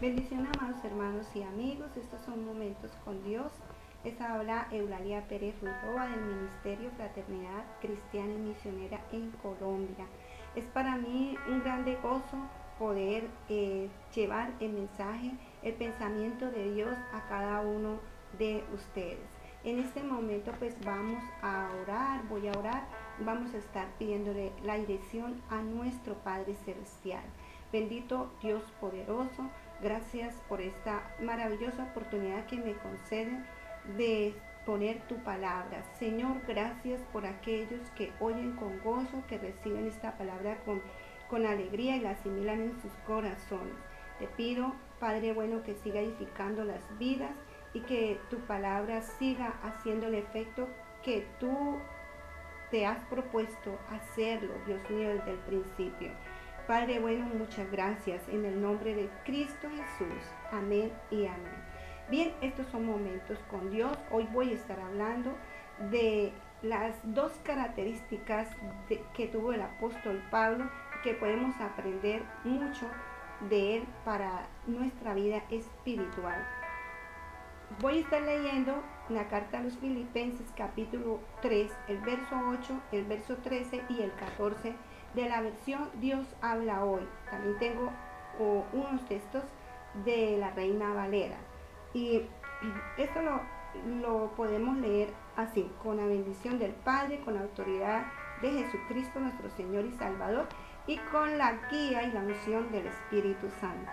Bendición, amados hermanos y amigos. Estos son momentos con Dios. Les habla Eulalia Pérez Ruiroa del Ministerio Fraternidad Cristiana y Misionera en Colombia. Es para mí un grande gozo poder llevar el mensaje, el pensamiento de Dios a cada uno de ustedes. En este momento pues vamos a orar, voy a orar, vamos a estar pidiéndole la dirección a nuestro Padre Celestial. Bendito Dios poderoso, gracias por esta maravillosa oportunidad que me conceden de poner tu palabra. Señor, gracias por aquellos que oyen con gozo, que reciben esta palabra con alegría y la asimilan en sus corazones. Te pido, Padre bueno, que siga edificando las vidas y que tu palabra siga haciendo el efecto que tú te has propuesto hacerlo, Dios mío, desde el principio. Padre bueno, muchas gracias en el nombre de Cristo Jesús. Amén y amén. Bien, estos son momentos con Dios. Hoy voy a estar hablando de las dos características que tuvo el apóstol Pablo, que podemos aprender mucho de él para nuestra vida espiritual. Voy a estar leyendo la carta a los Filipenses capítulo 3, el verso 8, el verso 13 y el 14 de la versión Dios habla hoy. También tengo unos textos de la Reina Valera. Y esto lo podemos leer así, con la bendición del Padre, con la autoridad de Jesucristo nuestro Señor y Salvador y con la guía y la unción del Espíritu Santo.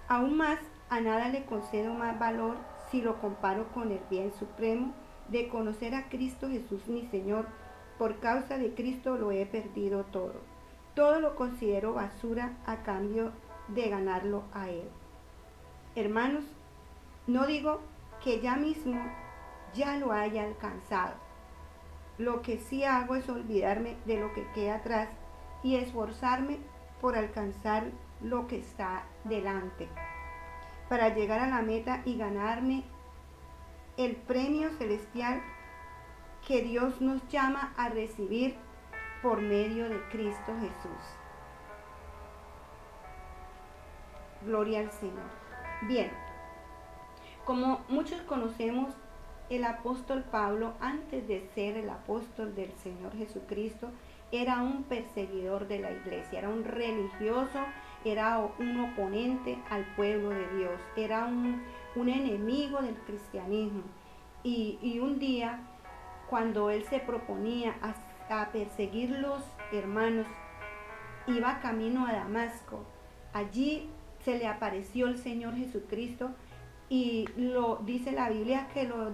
Aún más, a nada le concedo más valor si lo comparo con el bien supremo de conocer a Cristo Jesús mi Señor. Por causa de Cristo lo he perdido todo. Todo lo considero basura a cambio de ganarlo a Él. Hermanos, no digo que ya mismo ya lo haya alcanzado. Lo que sí hago es olvidarme de lo que queda atrás y esforzarme por alcanzar lo que está delante, para llegar a la meta y ganarme el premio celestial que Dios nos llama a recibir por medio de Cristo Jesús. Gloria al Señor. Bien, como muchos conocemos, el apóstol Pablo, antes de ser el apóstol del Señor Jesucristo, era un perseguidor de la iglesia, era un religioso, era un oponente al pueblo de Dios, era un enemigo del cristianismo. Y un día, cuando él se proponía a perseguir los hermanos, iba camino a Damasco. Allí se le apareció el Señor Jesucristo y dice la Biblia que lo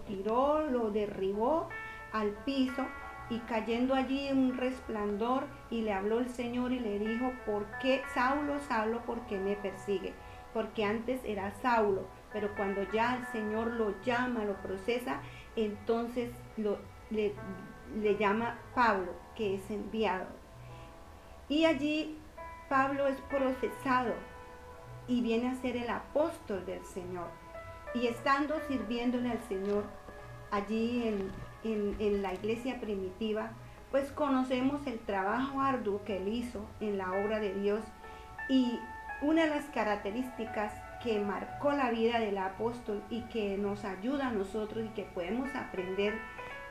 tiró, lo derribó al piso, y cayendo allí un resplandor, y le habló el Señor y le dijo: ¿por qué, Saulo, Saulo, por qué me persigue? Porque antes era Saulo, pero cuando ya el Señor lo llama, lo procesa, entonces le llama Pablo, que es enviado. Y allí Pablo es procesado y viene a ser el apóstol del Señor. Y estando sirviéndole al Señor allí en la iglesia primitiva, pues conocemos el trabajo arduo que él hizo en la obra de Dios. Y una de las características que marcó la vida del apóstol y que nos ayuda a nosotros y que podemos aprender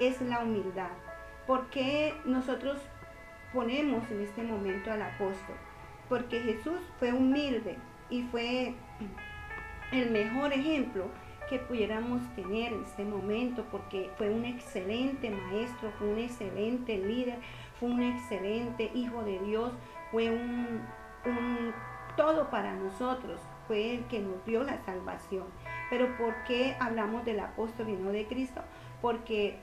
es la humildad. ¿Por qué nosotros ponemos en este momento al apóstol? Porque Jesús fue humilde y fue el mejor ejemplo que pudiéramos tener en este momento, porque fue un excelente maestro, fue un excelente líder, fue un excelente hijo de Dios, fue un todo para nosotros, fue el que nos dio la salvación. Pero ¿por qué hablamos del apóstol y no de Cristo? Porque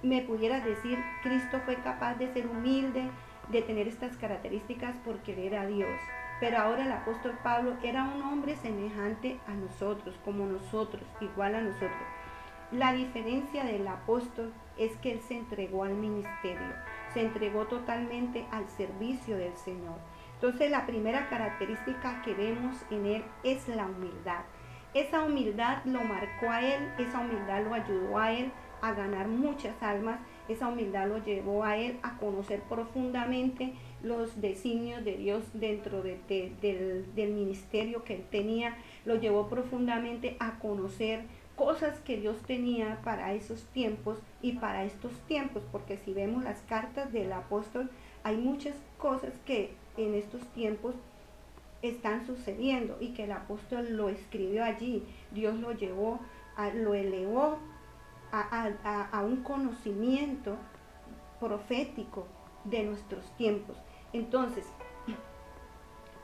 me pudieras decir, Cristo fue capaz de ser humilde, de tener estas características por querer a Dios. Pero ahora el apóstol Pablo era un hombre semejante a nosotros, como nosotros, igual a nosotros. La diferencia del apóstol es que él se entregó al ministerio, se entregó totalmente al servicio del Señor. Entonces la primera característica que vemos en él es la humildad. Esa humildad lo marcó a él, esa humildad lo ayudó a él a ganar muchas almas, esa humildad lo llevó a él a conocer profundamente los designios de Dios dentro del ministerio que él tenía, lo llevó profundamente a conocer cosas que Dios tenía para esos tiempos y para estos tiempos, porque si vemos las cartas del apóstol, hay muchas cosas que en estos tiempos están sucediendo y que el apóstol lo escribió allí. Dios lo llevó, lo elevó a un conocimiento profético de nuestros tiempos. Entonces,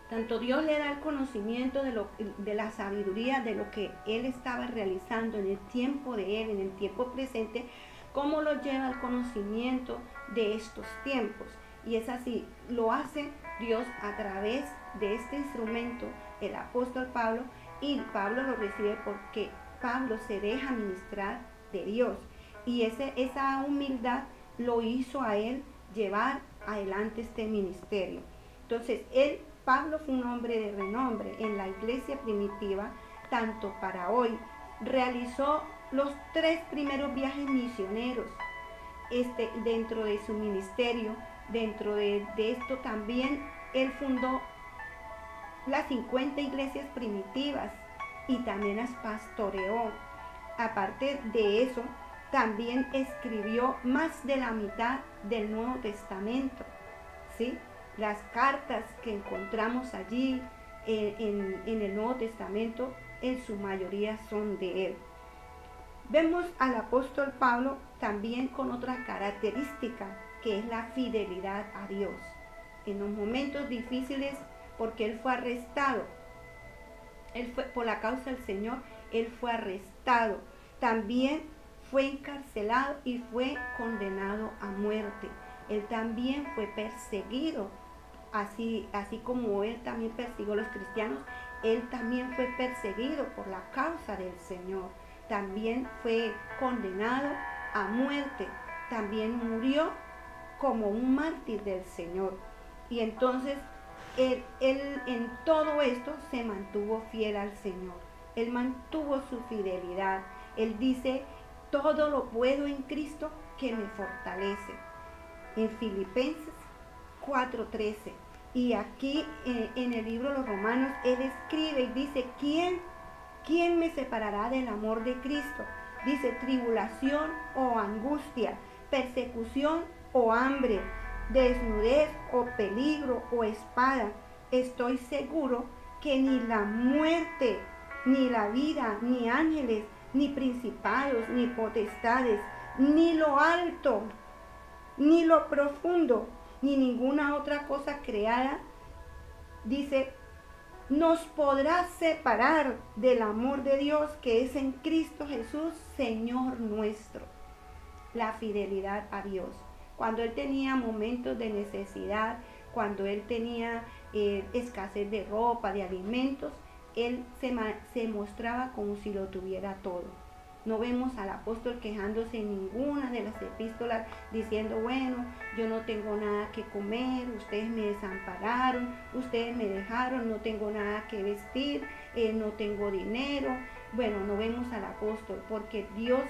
tanto Dios le da el conocimiento de la sabiduría de lo que él estaba realizando en el tiempo de él, en el tiempo presente, como lo lleva al conocimiento de estos tiempos. Y es así, lo hace Dios a través de este instrumento, el apóstol Pablo, y Pablo lo recibe porque Pablo se deja ministrar de Dios. Y esa humildad lo hizo a él llevar adelante este ministerio. Entonces, Pablo fue un hombre de renombre en la iglesia primitiva, tanto para hoy. Realizó los 3 primeros viajes misioneros dentro de su ministerio. Dentro de esto también él fundó las 50 iglesias primitivas y también las pastoreó. Aparte de eso, también escribió más de la mitad del Nuevo Testamento, ¿sí? Las cartas que encontramos allí en el Nuevo Testamento, en su mayoría son de él. Vemos al apóstol Pablo también con otra característica, que es la fidelidad a Dios. En los momentos difíciles, porque él fue arrestado, por la causa del Señor, él fue arrestado. También fue encarcelado y fue condenado a muerte. Él también fue perseguido, así como él también persiguió a los cristianos, él también fue perseguido por la causa del Señor. También fue condenado a muerte. También murió como un mártir del Señor. Y entonces él en todo esto se mantuvo fiel al Señor. Él mantuvo su fidelidad. Él dice: todo lo puedo en Cristo que me fortalece. En Filipenses 4:13. Y aquí en el libro de los Romanos, él escribe y dice: ¿Quién me separará del amor de Cristo? Dice: tribulación o angustia, persecución o hambre, desnudez o peligro o espada. Estoy seguro que ni la muerte, ni la vida, ni ángeles, ni principados, ni potestades, ni lo alto, ni lo profundo, ni ninguna otra cosa creada, dice, nos podrá separar del amor de Dios que es en Cristo Jesús, Señor nuestro. La fidelidad a Dios. Cuando él tenía momentos de necesidad, cuando él tenía escasez de ropa, de alimentos, él se mostraba como si lo tuviera todo. No vemos al apóstol quejándose en ninguna de las epístolas diciendo: bueno, yo no tengo nada que comer, ustedes me desampararon, ustedes me dejaron, no tengo nada que vestir, no tengo dinero. Bueno, no vemos al apóstol, porque Dios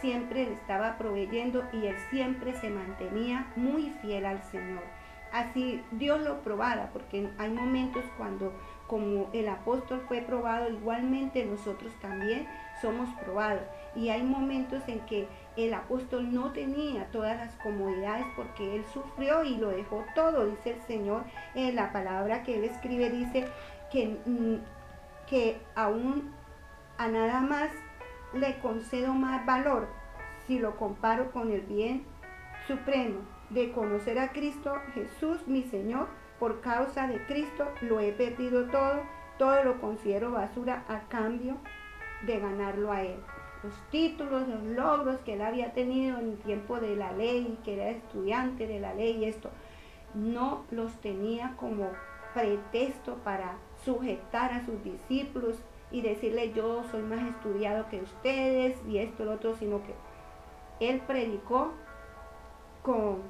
siempre le estaba proveyendo y él siempre se mantenía muy fiel al Señor. Así Dios lo probara, porque hay momentos cuando, como el apóstol fue probado, igualmente nosotros también somos probados. Y hay momentos en que el apóstol no tenía todas las comodidades porque él sufrió y lo dejó todo. Dice el Señor en la palabra que él escribe, dice que aún a nada más le concedo más valor si lo comparo con el bien supremo de conocer a Cristo Jesús mi Señor. Por causa de Cristo lo he perdido todo lo considero basura a cambio de ganarlo a él. Los títulos, los logros que él había tenido en el tiempo de la ley, que era estudiante de la ley, esto no los tenía como pretexto para sujetar a sus discípulos y decirle: yo soy más estudiado que ustedes y esto, lo otro, sino que él predicó con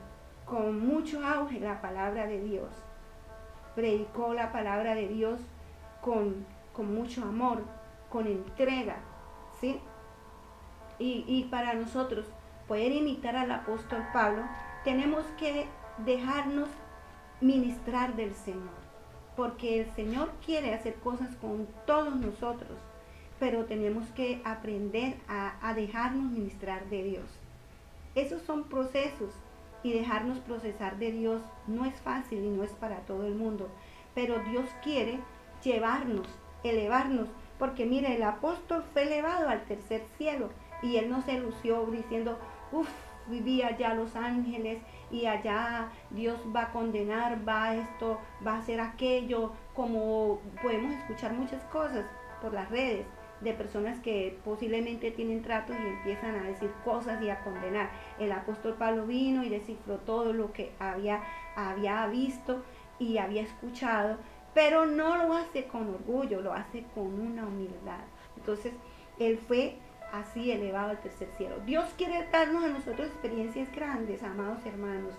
mucho auge la palabra de Dios. Predicó la palabra de Dios con mucho amor, con entrega, ¿sí? Y para nosotros poder imitar al apóstol Pablo, tenemos que dejarnos ministrar del Señor, porque el Señor quiere hacer cosas con todos nosotros, pero tenemos que aprender a dejarnos ministrar de Dios. Esos son procesos, y dejarnos procesar de Dios no es fácil y no es para todo el mundo, pero Dios quiere llevarnos, elevarnos, porque mire, el apóstol fue elevado al tercer cielo y él no se lució diciendo, uff, vivía allá los ángeles y allá Dios va a condenar, va a esto, va a hacer aquello, como podemos escuchar muchas cosas por las redes de personas que posiblemente tienen tratos y empiezan a decir cosas y a condenar. El apóstol Pablo vino y descifró todo lo que había visto y había escuchado, pero no lo hace con orgullo, lo hace con una humildad. Entonces, él fue así elevado al tercer cielo. Dios quiere darnos a nosotros experiencias grandes, amados hermanos.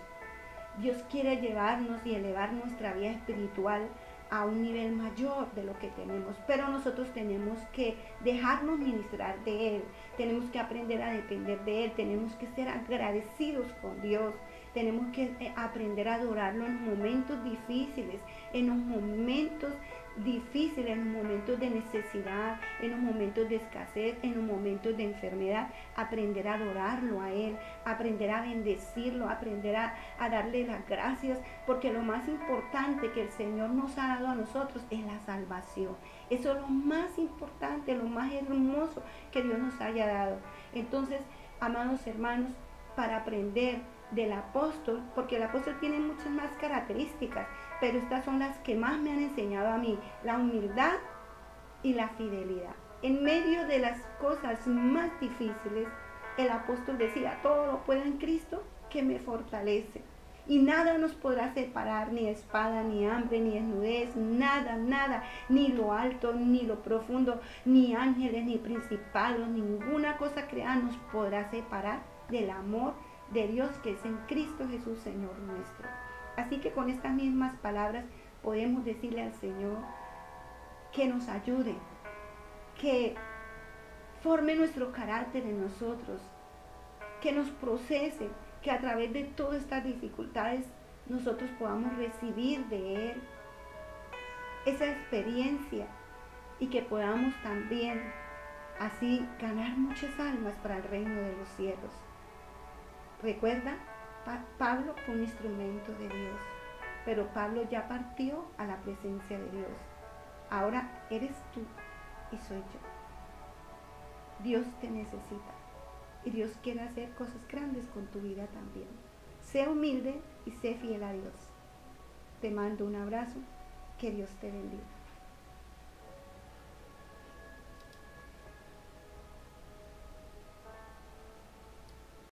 Dios quiere llevarnos y elevar nuestra vida espiritual a un nivel mayor de lo que tenemos, pero nosotros tenemos que dejarnos ministrar de Él, tenemos que aprender a depender de Él, tenemos que ser agradecidos con Dios, tenemos que aprender a adorarlo en los momentos difíciles, en los momentos de necesidad, en los momentos de escasez, en los momentos de enfermedad, aprender a adorarlo a Él, aprender a bendecirlo, aprender a darle las gracias, porque lo más importante que el Señor nos ha dado a nosotros es la salvación. Eso es lo más importante, lo más hermoso que Dios nos haya dado. Entonces, amados hermanos, para aprender del apóstol, porque el apóstol tiene muchas más características, pero estas son las que más me han enseñado a mí: la humildad y la fidelidad. En medio de las cosas más difíciles, el apóstol decía, todo lo puedo en Cristo que me fortalece. Y nada nos podrá separar, ni espada, ni hambre, ni desnudez, nada, nada, ni lo alto, ni lo profundo, ni ángeles, ni principados, ninguna cosa creada nos podrá separar del amor de Dios que es en Cristo Jesús, Señor nuestro. Así que con estas mismas palabras podemos decirle al Señor que nos ayude, que forme nuestro carácter en nosotros, que nos procese, que a través de todas estas dificultades nosotros podamos recibir de Él esa experiencia y que podamos también así ganar muchas almas para el reino de los cielos. Recuerda, Pablo fue un instrumento de Dios, pero Pablo ya partió a la presencia de Dios. Ahora eres tú y soy yo. Dios te necesita y Dios quiere hacer cosas grandes con tu vida también. Sé humilde y sé fiel a Dios. Te mando un abrazo. Que Dios te bendiga.